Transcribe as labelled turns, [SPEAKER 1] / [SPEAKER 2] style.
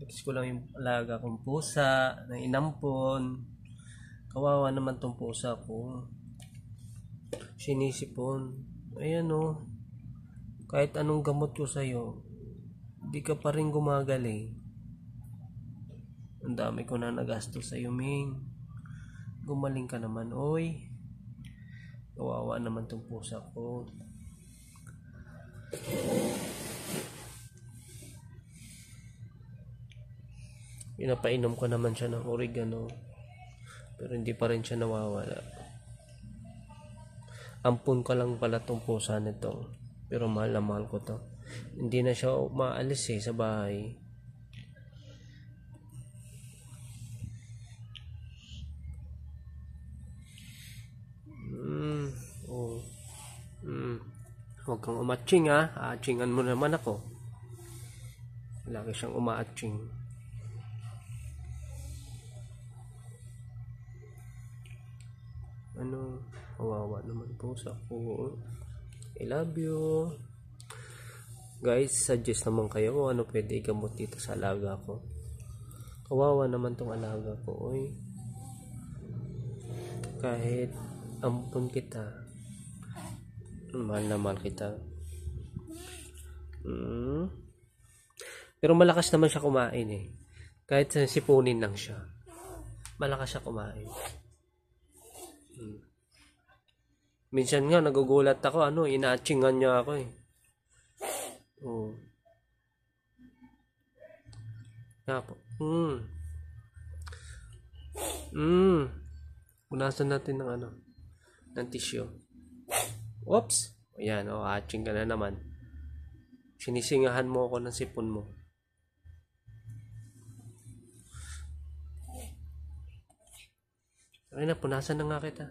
[SPEAKER 1] Itis ko lang yung alaga kong pusa na inampon. Kawawa naman tong pusa ko. Sinisipon. Ayan o. Kahit anong gamot ko sa'yo, di ka pa rin gumagaling. Ang dami ko na nagastos sa'yo, Ming. Gumaling ka naman, oy. Kawawa naman tong pusa ko. Pinapainom ko naman siya ng oregano, pero hindi pa rin siya nawawala. Ampun ka lang pala tong pusa nito, pero mahal na mahal ko to. Hindi na siya maalis sa bahay. Huwag kang umatching ha. Aatchingan mo naman ako. Lagi siyang umaatching. Ano, kawawa naman po sa ako. I love you. Guys, suggest naman kayo kung ano pwede gamot dito sa alaga ko. Kawawa naman tong alaga ko, oy. Kahit ampun kita, mahal na mahal kita. Pero malakas naman siya kumain Kahit sipunin lang siya, malakas siya kumain. Minsan nga nagugulat ako, inaatchingan niya ako Napo. Punasan natin ng tissue. Oops. Ayan, atching ka na naman. Sinisingahan mo ako ng sipon mo. Ay na, punasan na nga kita.